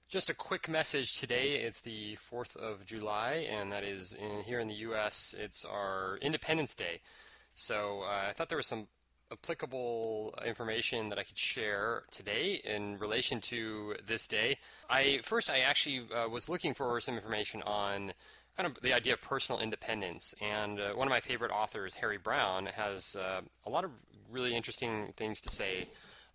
Just a quick message today. It's the 4th of July, and that is here in the U.S., it's our Independence Day. So I thought there was some applicable information that I could share today in relation to this day. I actually was looking for some information on kind of the idea of personal independence, and one of my favorite authors, Harry Browne, has a lot of really interesting things to say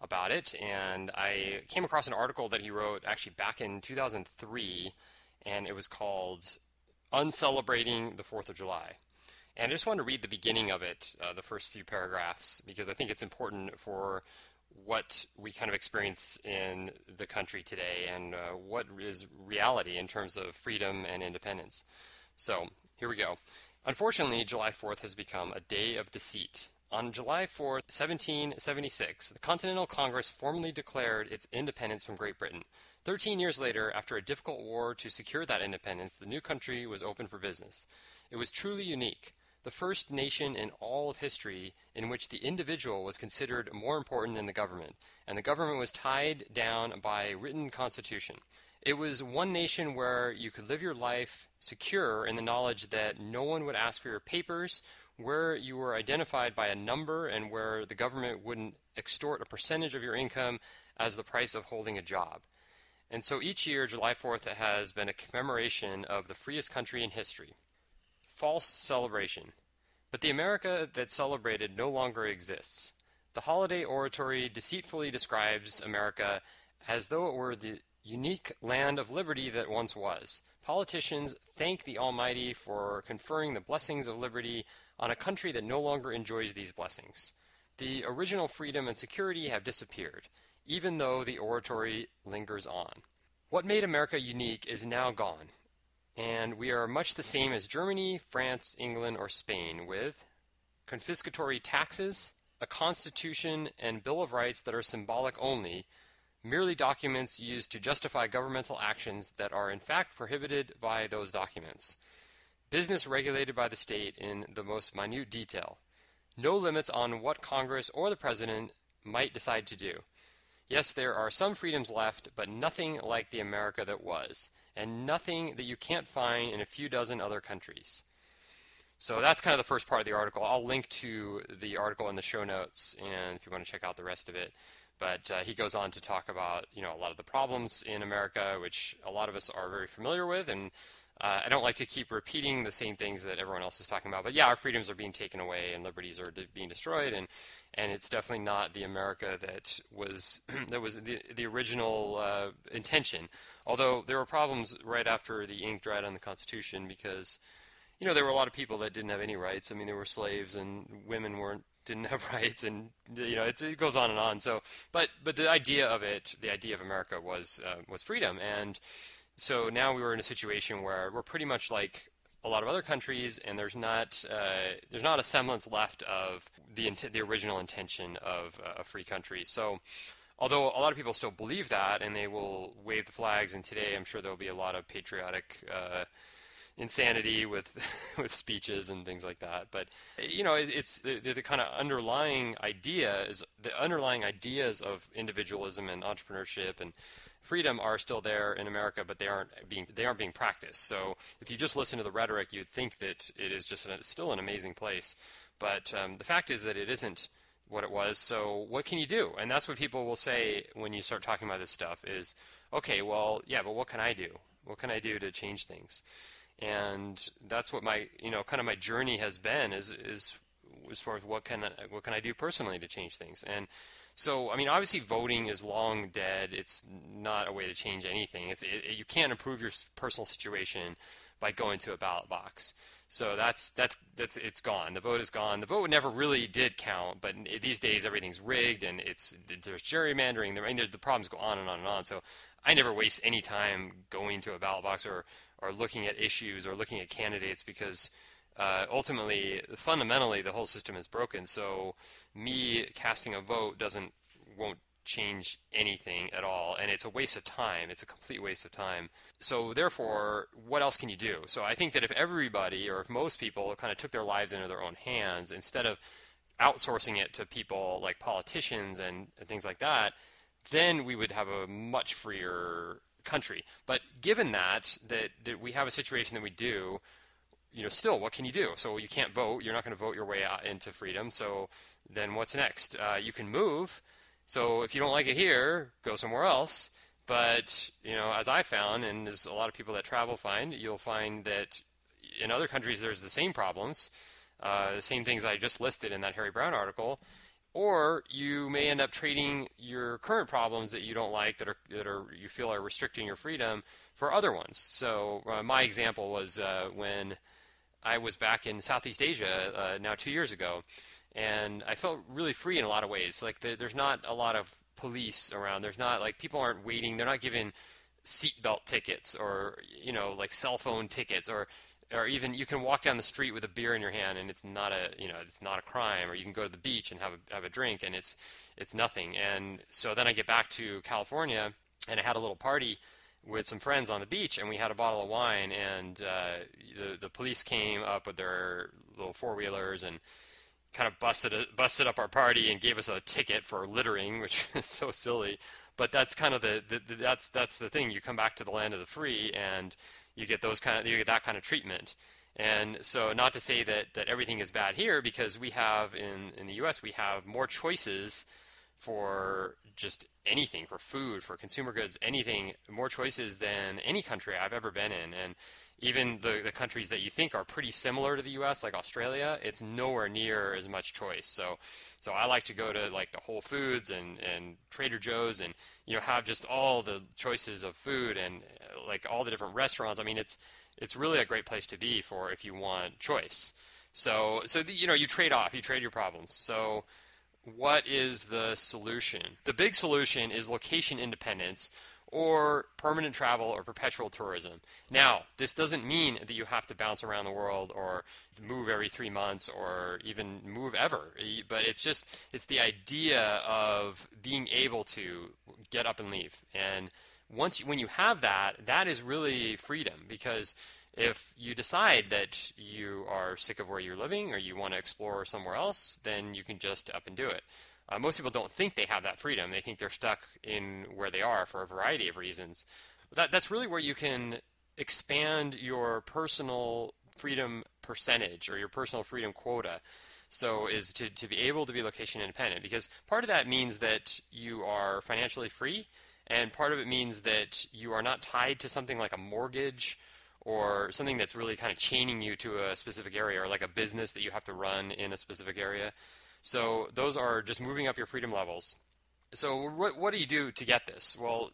about it, and I came across an article that he wrote actually back in 2003, and it was called Uncelebrating the 4th of July. And I just wanted to read the beginning of it, the first few paragraphs, because I think it's important for what we kind of experience in the country today and what is reality in terms of freedom and independence. So here we go. Unfortunately, July 4th has become a day of deceit. On July 4, 1776, the Continental Congress formally declared its independence from Great Britain. 13 years later, after a difficult war to secure that independence, the new country was open for business. It was truly unique, the first nation in all of history in which the individual was considered more important than the government, and the government was tied down by a written constitution. It was one nation where you could live your life secure in the knowledge that no one would ask for your papers, where you were identified by a number, and where the government wouldn't extort a percentage of your income as the price of holding a job. And so each year, July 4th has been a commemoration of the freest country in history. False celebration. But the America that celebrated no longer exists. The holiday oratory deceitfully describes America as though it were the unique land of liberty that once was. Politicians thank the Almighty for conferring the blessings of liberty on a country that no longer enjoys these blessings. The original freedom and security have disappeared, even though the oratory lingers on. What made America unique is now gone, and we are much the same as Germany, France, England, or Spain, with confiscatory taxes, a constitution, and Bill of Rights that are symbolic only, merely documents used to justify governmental actions that are in fact prohibited by those documents. Business regulated by the state in the most minute detail. No limits on what Congress or the President might decide to do. Yes, there are some freedoms left, but nothing like the America that was, and nothing that you can't find in a few dozen other countries. So that's kind of the first part of the article. I'll link to the article in the show notes, and if you want to check out the rest of it. But he goes on to talk about, a lot of the problems in America, which a lot of us are very familiar with, and I don't like to keep repeating the same things that everyone else is talking about. But yeah, our freedoms are being taken away and liberties are being destroyed, and it's definitely not the America that was the original intention. Although there were problems right after the ink dried on the Constitution, because there were a lot of people that didn't have any rights. I mean, there were slaves and women didn't have rights, and it goes on and on. So, but the idea of it, the idea of America was freedom, and so now we were in a situation where we're pretty much like a lot of other countries, and there's not a semblance left of the original intention of a free country. So, although a lot of people still believe that, and they will wave the flags, and today I'm sure there will be a lot of patriotic insanity with speeches and things like that. But it's the kind of underlying ideas of individualism and entrepreneurship and freedom are still there in America, but they aren't being practiced. So if you just listen to the rhetoric, you'd think that it is just still an amazing place. But the fact is that it isn't what it was. So what can you do? And that's what people will say when you start talking about this stuff is, okay, well, yeah, but what can I do? What can I do to change things? And that's what my kind of my journey has been is as far as what can I do personally to change things. And so, I mean, obviously voting is long dead. It's not a way to change anything. You can't improve your personal situation by going to a ballot box. So that's it's gone. The vote is gone. The vote never really did count, but these days everything's rigged, and there's gerrymandering. I mean, the problems go on and on and on. So I never waste any time going to a ballot box or looking at issues or looking at candidates, because ultimately, fundamentally, the whole system is broken. So me casting a vote won't change anything at all, and it's a waste of time. It's a complete waste of time. So therefore, what else can you do? So I think that if everybody, or if most people, kind of took their lives into their own hands, instead of outsourcing it to people like politicians and things like that, then we would have a much freer country. But given that we have a situation that we do, still, what can you do? So you can't vote. You're not going to vote your way out into freedom. So then what's next? You can move. So if you don't like it here, go somewhere else. But, as I found, and as a lot of people that travel find, you'll find that in other countries there's the same problems, the same things I just listed in that Harry Brown article. Or you may end up trading your current problems that you don't like, that you feel are restricting your freedom, for other ones. So my example was when I was back in Southeast Asia now 2 years ago, and I felt really free in a lot of ways. Like there's not a lot of police around. There's not, like, people aren't waiting. They're not giving seatbelt tickets or like cell phone tickets, or even you can walk down the street with a beer in your hand and it's not a crime, or you can go to the beach and have a drink and it's nothing. And so then I get back to California and I had a little party with some friends on the beach, and we had a bottle of wine, and the police came up with their little four-wheelers and kind of busted up our party and gave us a ticket for littering, which is so silly. But that's kind of that's the thing. You come back to the land of the free, and you get that kind of treatment. And so, not to say that everything is bad here, because we have in the U.S. we have more choices for just anything, for food, for consumer goods, anything, more choices than any country I've ever been in. And even the countries that you think are pretty similar to the U.S., like Australia, it's nowhere near as much choice. So I like to go to like the Whole Foods and Trader Joe's and have just all the choices of food and like all the different restaurants. I mean, it's really a great place to be for if you want choice. So you trade off, you trade your problems. So what is the solution? The big solution is location independence, or permanent travel, or perpetual tourism. Now, this doesn't mean that you have to bounce around the world or move every 3 months or even move ever. But it's the idea of being able to get up and leave. And when you have that, that is really freedom, because if you decide that you are sick of where you're living or you want to explore somewhere else, then you can just up and do it. Most people don't think they have that freedom. They think they're stuck in where they are for a variety of reasons. That's really where you can expand your personal freedom percentage or your personal freedom quota. So is to be able to be location independent, because part of that means that you are financially free, and part of it means that you are not tied to something like a mortgage or something that's really kind of chaining you to a specific area, or like a business that you have to run in a specific area. So those are just moving up your freedom levels. So what do you do to get this? Well,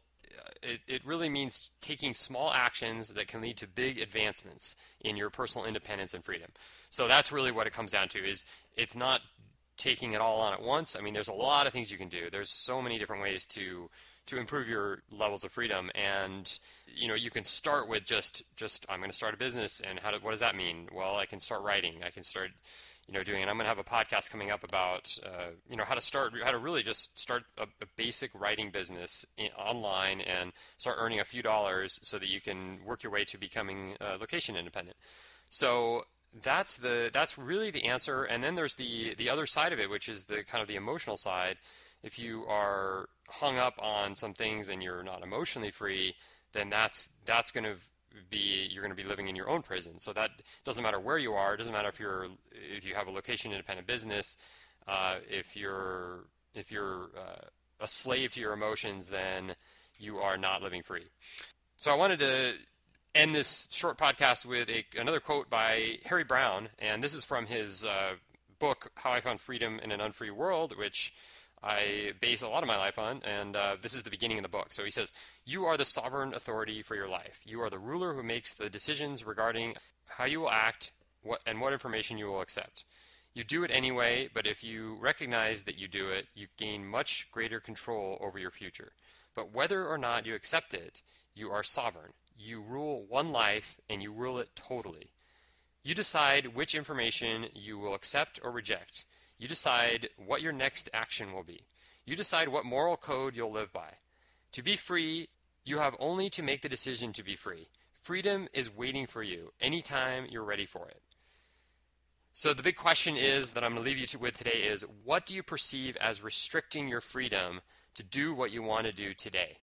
it really means taking small actions that can lead to big advancements in your personal independence and freedom. So that's really what it comes down to. Is it's not taking it all on at once. I mean, there's a lot of things you can do. There's so many different ways to improve your levels of freedom, and you can start with just I'm going to start a business, and what does that mean? Well, I can start writing. I can start doing, and I'm going to have a podcast coming up about how to really just start a basic writing business online and start earning a few dollars so that you can work your way to becoming location independent. So that's really the answer. And then there's the other side of it, which is the kind of the emotional side. If you are hung up on some things and you're not emotionally free, then that's going to you're going to be living in your own prison. So that doesn't matter where you are. It doesn't matter if you have a location independent business. If you're a slave to your emotions, then you are not living free. So I wanted to end this short podcast with another quote by Harry Brown, and this is from his book How I Found Freedom in an Unfree World, which I base a lot of my life on, and this is the beginning of the book. So he says, "You are the sovereign authority for your life. You are the ruler who makes the decisions regarding how you will act what information you will accept. You do it anyway, but if you recognize that you do it, you gain much greater control over your future. But whether or not you accept it, you are sovereign. You rule one life, and you rule it totally. You decide which information you will accept or reject. You decide what your next action will be. You decide what moral code you'll live by. To be free, you have only to make the decision to be free. Freedom is waiting for you anytime you're ready for it." So the big question is that I'm going to leave you with today is, what do you perceive as restricting your freedom to do what you want to do today?